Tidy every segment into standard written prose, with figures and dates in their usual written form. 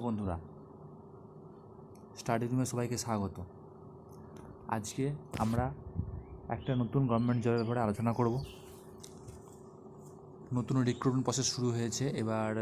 বন্ধুরা, স্টাডি রুমে সবাইকে স্বাগত। আজকে আমরা একটা নতুন গভর্নমেন্ট জবের ব্যাপারে আলোচনা করব। নতুন রিক্রুটমেন্ট প্রসেস শুরু হয়েছে। এবার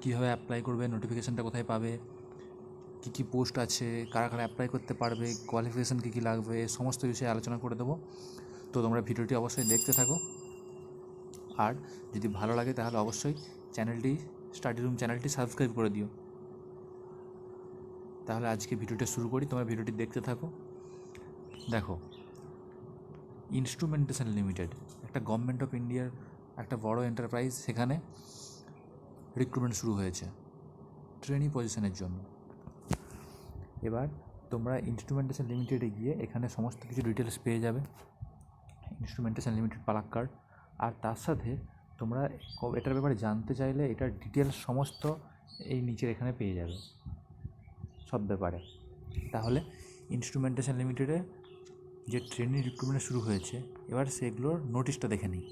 কীভাবে অ্যাপ্লাই করবে, নোটিফিকেশানটা কোথায় পাবে, কী কী পোস্ট আছে, কারা কারা অ্যাপ্লাই করতে পারবে, কোয়ালিফিকেশান কী কী লাগবে, সমস্ত বিষয়ে আলোচনা করে দেবো। তো তোমরা ভিডিওটি অবশ্যই দেখতে থাকো। আর যদি ভালো লাগে তাহলে অবশ্যই স্টাডি রুম চ্যানেলটি সাবস্ক্রাইব করে দিও। তাহলে আজকে ভিডিওটা শুরু করি, তোমরা ভিডিওটি দেখতে থাকো। দেখো, ইনস্ট্রুমেন্টেশন লিমিটেড একটা গভর্নমেন্ট অফ ইন্ডিয়ার একটা বড় এন্টারপ্রাইজ। সেখানে রিক্রুটমেন্ট শুরু হয়েছে ট্রেনি পজিশনের জন্য। এবার তোমরা ইনস্ট্রুমেন্টেশন লিমিটেডে গিয়ে এখানে সমস্ত কিছু ডিটেলস পেয়ে যাবে, ইনস্ট্রুমেন্টেশন লিমিটেড পালাক্কাড়। আর তার সাথে তোমরা এটার ব্যাপারে জানতে চাইলে এটার ডিটেলস সমস্ত এই নিচের এখানে পেয়ে যাবে সব ব্যাপারে। তাহলে ইনস্ট্রুমেন্টেশন লিমিটেডে যে ট্রেনিং রিক্রুটমেন্ট শুরু হয়েছে, এবার সেগুলোর নোটিশটা দেখে নিই।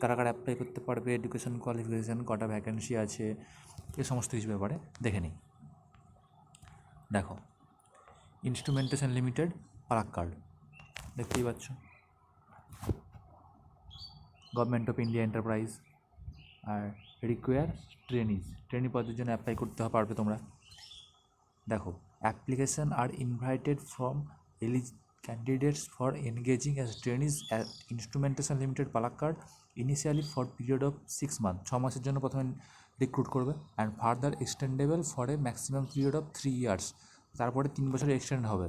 কারা কারা অ্যাপ্লাই করতে পারবে, এডুকেশন কোয়ালিফিকেশান, কটা ভ্যাকেন্সি আছে, এ সমস্ত কিছু ব্যাপারে দেখে নিই। দেখো, ইনস্ট্রুমেন্টেশন লিমিটেড পালাক্কাড় দেখতেই পাচ্ছ, গভর্নমেন্ট অফ ইন্ডিয়া এন্টারপ্রাইজ। আর রিকোয়ার ট্রেনি পদের জন্য অ্যাপ্লাই করতে পারবে তোমরা। দেখো, application are invited from candidates for engaging as trainees at Instrumentation Limited Palakkad initially for period of 6 months, 6 মাসের জন্য প্রথমে রিক্রুট করবে। And further extendable for a maximum period of 3 years, তারপরে 3 বছরে এক্সটেন্ড হবে।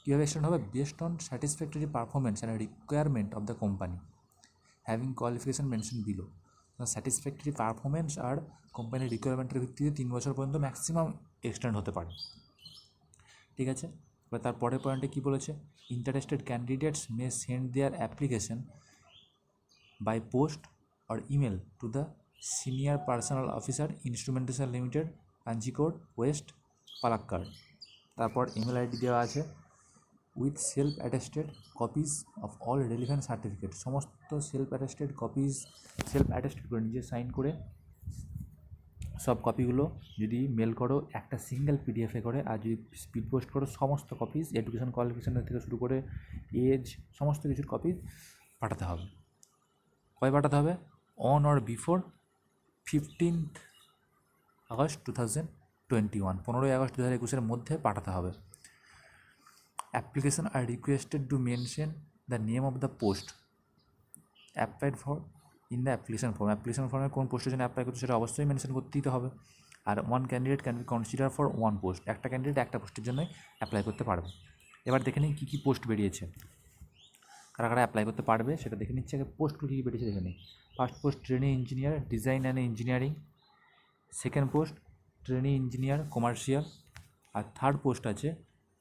কীভাবে এক্সটেন্ড হবে? Based on satisfactory performance and requirement of the company having qualification mention below. Satisfactory performance আর কোম্পানির রিকোয়ারমেন্টের ভিত্তিতে 3 বছর পর্যন্ত ম্যাক্সিমাম এক্সটেন্ড হতে পারে। ঠিক আছে, এবার তার পরের পয়েন্টে কী বলেছে? Interested candidates may send their application by post or email to the senior personnel officer Instrumentation Limited, Kanjikode west, Palakkad. তারপর ইমেল আইডি দেওয়া আছে। With self attested copies of all relevant certificate, সমস্ত সেলফ অ্যাটেস্টেড করে নিজে সাইন করে সব কপিগুলো যদি mail করো একটা সিঙ্গেল পিডিএফে করে, আর যদি স্পিড পোস্ট করো সমস্ত কপিস, এডুকেশন কোয়ালিফিকেশানের থেকে শুরু করে এজ, সমস্ত কিছুর কপিস পাঠাতে হবে। কবে পাঠাতে হবে? On or before 15th August 2021, 15ই আগস্ট 2021 মধ্যে পাঠাতে হবে। Application are requested to mention the name of the post applied for in the application ফর্মে কোন পোস্টের জন্য অ্যাপ্লাই করছে সেটা অবশ্যই মেনশন করতেই তো হবে। আর one candidate can be consider for one post, একটা ক্যান্ডিডেট একটা পোস্টের জন্যই অ্যাপ্লাই করতে পারবে। এবার দেখে নিই কী কী পোস্ট বেরিয়েছে, কারা কারা অ্যাপ্লাই করতে পারবে সেটা দেখে নিচ্ছে। আগে পোস্টগুলো কী কী বেরিয়েছে দেখে নিই। First post training engineer design and engineering, second post training engineer commercial, আর থার্ড পোস্ট আছে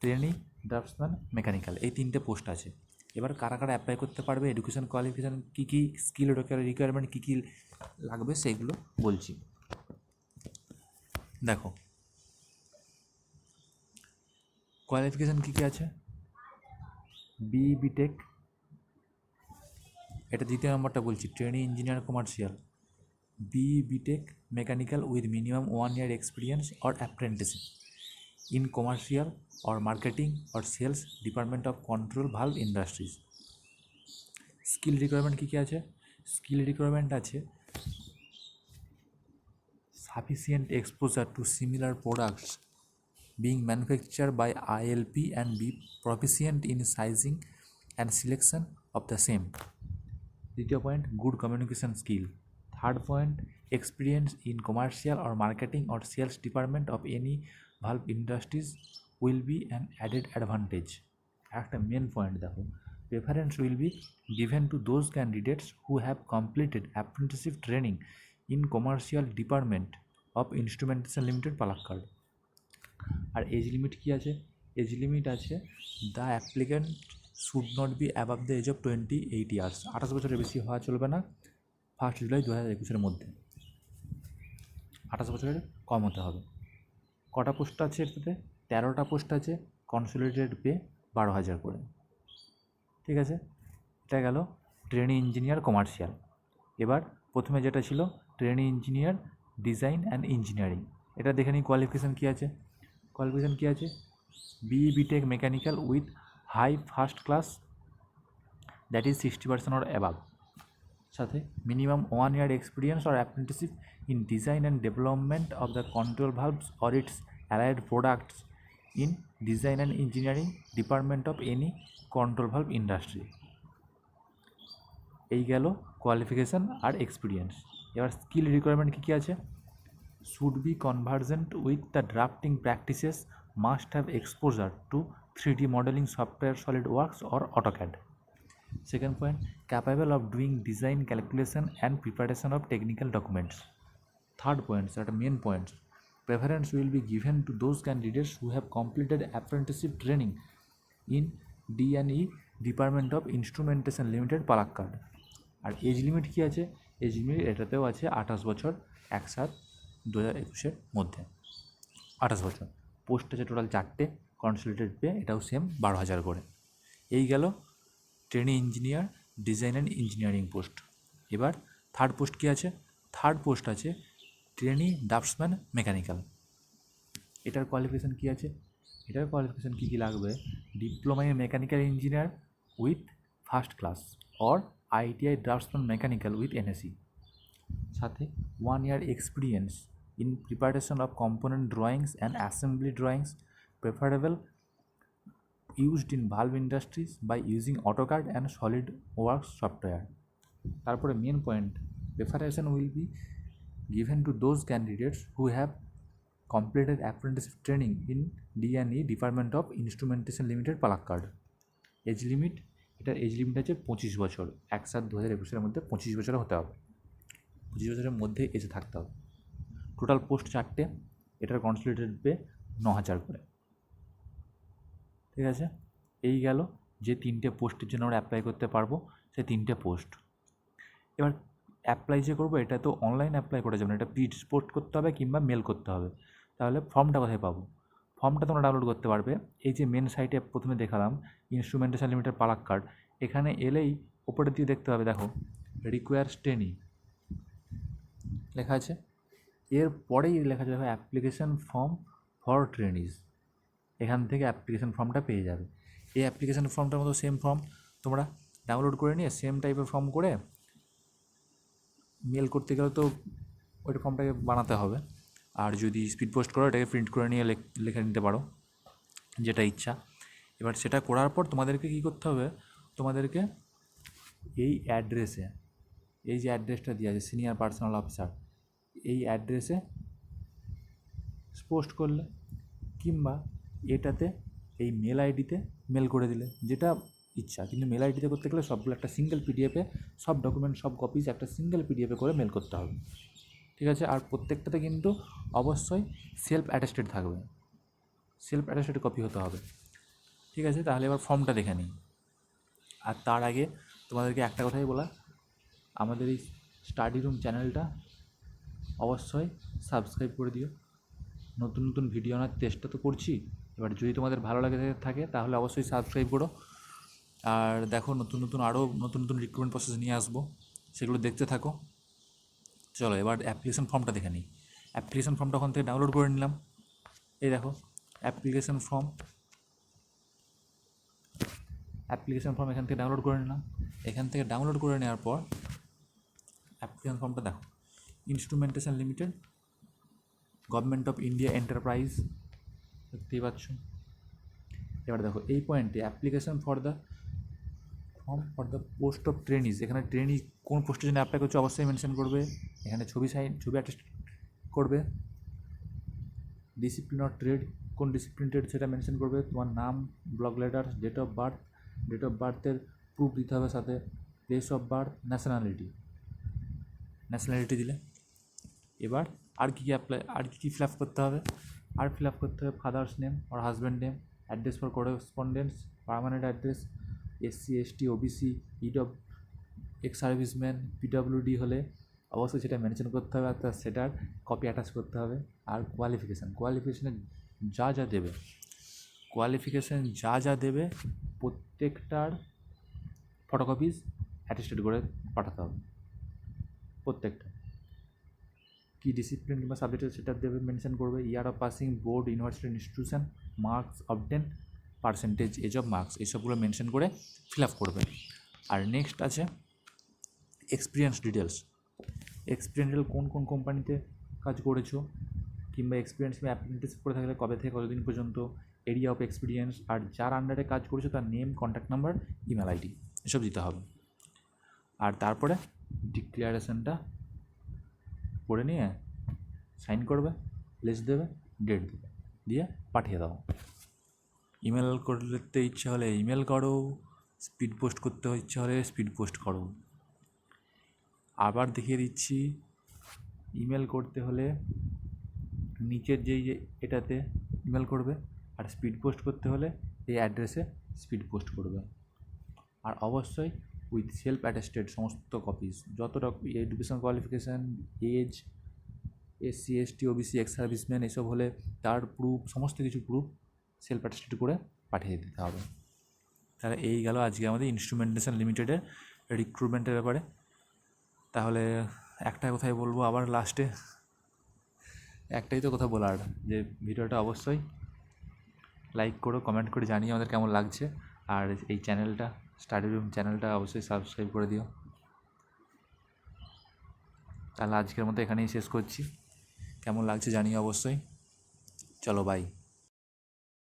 ট্রেনিং ড্রাফটসম্যান মেকানিক্যাল। এই 3টে পোস্ট আছে। এবার কারা কারা অ্যাপ্লাই করতে পারবে, এডুকেশন কোয়ালিফিকেশান কী কী, স্কিল রিকোয়ারমেন্ট কী কী লাগবে সেইগুলো বলছি। দেখো, কোয়ালিফিকেশান কী কী আছে? বিটেক, এটা দ্বিতীয় নম্বরটা বলছি, training engineer commercial. BTech mechanical with minimum 1 year experience or apprenticeship in commercial or marketing or sales department of control valve industries. Skill requirement কী কী আছে? স্কিল রিকোয়ারমেন্ট আছে sufficient exposure to similar products being manufactured by ILP and be proficient in sizing and selection of the same. দ্বিতীয় point, good communication skill. Third point, experience in commercial or marketing or sales department of any valve industries will be an added advantage. একটা main point দেখো, preference will be given to those candidates who have completed apprenticeship training in commercial department of Instrumentation Limited Palakkad. আর age limit কী আছে? Age limit আছে the applicant should not be above the age of 28 years, 28 বছরের বেশি হওয়া চলবে না 1 জুলাই 2021 মধ্যে, 28 বছরের কম হতে হবে। কটা পোস্ট আছে এটাতে? 13টা পোস্ট আছে, কনসোলিডেটেড পে 12,000 করে। ঠিক আছে, এটা গেল ট্রেনিং ইঞ্জিনিয়ার কমার্শিয়াল। এবার প্রথমে যেটা ছিল training engineer design and engineering, এটা দেখে নিই কোয়ালিফিকেশান কী আছে। কোয়ালিফিকেশান কী আছে, BE BTech mechanical with high first class, that is 60% or above, সাথে minimum 1 year experience or apprenticeship in design and development of the control valves or its allied products in design and engineering department of any control valve industry। এই গেল qualification আর experience. এবার skill requirement কী কী আছে, should be convergent with the drafting practices, must have exposure two 3D modeling software SolidWorks or AutoCAD। Second point, capable of doing design, calculation and preparation of technical documents। Third point, that main point, preference will be given to those candidates who have completed apprenticeship training in D&E Department of Instrumentation Limited, Palakkad। আর age limit কী আছে, age limit এটাতেও আছে 28 বছর 1/7/2021 মধ্যে, 28 বছর। Post আছে total 4টে, consolidated pay এটাও সেম 12,000 করে। এই গেল trainee engineer design and engineering post. এবার থার্ড পোস্ট কী আছে, থার্ড পোস্ট আছে ট্রেনি ড্রাফটসম্যান মেকানিক্যাল। এটার কোয়ালিফিকেশান কী আছে, এটার কোয়ালিফিকেশান কী কী লাগবে, diploma in mechanical engineer with first class or ITI draughtsman mechanical with NSE, সাথে 1 year experience in preparation of component drawings and assembly drawings, preferable used in valve industries by using AutoCAD and SolidWorks software। তারপরে main point, preparation will be given to those candidates who have completed apprenticeship training in D&E Department of Instrumentation Limited, Palakkad। Age limit, এটার age limit আছে 25 বছর, 1/7/2021 মধ্যে 25 বছর হতে হবে, 25 বছরের মধ্যে এজে থাকতে হবে। টোটাল পোস্ট 4টে, এটার কনসলিডেটেড পে 9,000 করে। ঠিক আছে, এই গেল যে 3টে পোস্টের জন্য আমরা অ্যাপ্লাই করতে পারবো, সেই 3টে পোস্ট। এবার অ্যাপ্লাই যে করবো এটা তো অনলাইন অ্যাপ্লাই করা যাবে না, এটা পোস্ট করতে হবে কিংবা মেল করতে হবে। তাহলে ফর্মটা কোথায় পাবো, ফর্মটা তোমরা ডাউনলোড করতে পারবে এই যে মেন সাইটে প্রথমে দেখালাম ইনস্ট্রুমেন্টেশন লিমিটেড পালাক্কাড়, এখানে এলেই ওপরের দিকে দেখতে হবে, দেখো রিকোয়ার্স ট্রেনি লেখা আছে, এর পরেই লেখা আছে দেখো অ্যাপ্লিকেশন ফর্ম ফর ট্রেনিজ, এখান থেকে অ্যাপ্লিকেশন ফর্মটা পেয়ে যাবে। এই অ্যাপ্লিকেশন ফর্মটার মতো সেম ফর্ম তোমরা ডাউনলোড করে নিয়ে সেম টাইপের ফর্ম করে মেল করতে গেলে তো ওইটা ফর্মটাকে বানাতে হবে, আর যদি স্পিড পোস্ট করো এটাকে প্রিন্ট করে নিয়ে লিখে নিতে পারো যেটা ইচ্ছা। এবার সেটা করার পর তোমাদেরকে কী করতে হবে, তোমাদেরকে এই অ্যাড্রেসে, এই যে অ্যাড্রেসটা দেওয়া আছে সিনিয়র পার্সোনাল অফিসার, এই অ্যাড্রেসে পোস্ট করলে কিংবা এটাতে এই মেল আইডিতে মেল করে দিলে, যেটা ইচ্ছা। কিন্তু মেল আইডিতে করতে গেলে সবগুলো একটা সিঙ্গেল পিডিএফে, সব ডকুমেন্ট সব কপিজ একটা সিঙ্গেল পিডিএফে করে মেল করতে হবে। ঠিক আছে, আর প্রত্যেকটাতে কিন্তু অবশ্যই সেলফ অ্যাটেস্টেড থাকবে, সেলফ অ্যাটেস্টেড কপি হতে হবে। ঠিক আছে, তাহলে এবার ফর্মটা দেখে নিই। আর তার আগে তোমাদেরকে একটা কথাই বলা, আমাদের এই স্টাডি রুম চ্যানেলটা অবশ্যই সাবস্ক্রাইব করে দিও। নতুন নতুন ভিডিও আনার চেষ্টা তো করছি, এবার যদি তোমাদের ভালো লাগে থাকে তাহলে অবশ্যই সাবস্ক্রাইব করো। আর দেখো নতুন নতুন আরও নতুন নতুন রিক্রুটমেন্ট প্রসেস নিয়ে আসবো, সেগুলো দেখতে থাকো। চলো এবার অ্যাপ্লিকেশন ফর্মটা দেখে নিই। অ্যাপ্লিকেশন ফর্মটা ওখান থেকে ডাউনলোড করে নিলাম, এই দেখো অ্যাপ্লিকেশন ফর্ম, অ্যাপ্লিকেশন ফর্ম এখান থেকে ডাউনলোড করে নিলাম। এখান থেকে ডাউনলোড করে নেওয়ার পর অ্যাপ্লিকেশন ফর্মটা দেখো, Instrumentation Limited government of India enterprise, দেখতেই পাচ্ছ। এবার দেখো এই পয়েন্টে application for the form for the post of trainees, এখানে ট্রেনি কোন পোস্টের জন্য অ্যাপ্লাই করছে অবশ্যই মেনশন করবে, এখানে ছবি অ্যাটাচ করবে। ডিসিপ্লিন অফ ট্রেড, কোন ডিসিপ্লিন ট্রেড সেটা মেনশন করবে, তোমার নাম, ব্লক লেটার, ডেট অফ বার্থের প্রুফ দিতে হবে, সাথে প্লেস অফ বার্থ, ন্যাশনালিটি দিলে। এবার আর কী ফিল আপ করতে হবে, ফাদার্স নেম আর husband name, address for correspondence, permanent address, SC ST OBC ex serviceman, PWD হলে অবশ্যই সেটা মেনশন করতে হবে, আর সেটার কপি অ্যাটাচ করতে হবে। আর কোয়ালিফিকেশানে যা দেবে প্রত্যেকটার ফটোকপিস অ্যাটেস্টেড করে পাঠাতে হবে প্রত্যেকটা। কী ডিসিপ্লিন কিংবা সাবজেক্ট আছে সেটা দেবে, মেনশন করবে। Year of passing, board, university institution, marks obtain, percentage, age of marks, এইসবগুলো মেনশন করে ফিল আপ করবে। আর নেক্সট আছে এক্সপিরিয়েন্স ডিটেলস। এক্সপিরিয়েন্স কোন কোন কোম্পানিতে কাজ করেছো, কিংবা এক্সপিরিয়েন্স বা অ্যাপ্রেন্টিসশিপ করে থাকলে কবে থেকে কতদিন পর্যন্ত, এরিয়া অফ এক্সপিরিয়েন্স, আর যার আন্ডারে কাজ করেছো তার name, contact number, email ID, এসব দিতে হবে। আর তারপরে ডিক্লারেশনটা পড়ে নিয়ে সাইন করবে, লিস্ট দেবে, ডেট দেবে, দিয়ে পাঠিয়ে দাও। ইমেল করতে ইচ্ছে হলে ইমেল করো, স্পিড পোস্ট করতে ইচ্ছে হলে স্পিড পোস্ট করো। আবার দেখিয়ে দিচ্ছি, ইমেল করতে হলে নিচের যেই এটাতে ইমেল করবে, আর স্পিড পোস্ট করতে হলে এই অ্যাড্রেসে স্পিড পোস্ট করবে। আর অবশ্যই উইথ সেলফ অ্যাটেস্টেড সমস্ত কপিস, যত রকম education qualification, age, SC ST OBC ex serviceman, এসব হলে তার প্রুফ, সমস্ত কিছু প্রুফ সেলফ অ্যাটেস্টেড করে পাঠিয়ে দিতে হবে। তাহলে এই গেল আজকে আমাদের ইনস্ট্রুমেন্টেশন লিমিটেডের রিক্রুটমেন্টের ব্যাপারে। তাহলে একটা কথাই বলবো আবার লাস্টে, একটাই তো কথা বলার, যে ভিডিওটা অবশ্যই লাইক করো, কমেন্ট করে জানিয়ে আমাদের কেমন লাগছে। আর এই চ্যানেলটা, স্টাডি রুম চ্যানেলটা অবশ্যই সাবস্ক্রাইব করে দিও। তাহলে আজকের মতো এখানেই শেষ করছি, কেমন লাগছে জানিয়ে অবশ্যই। চলো বাই।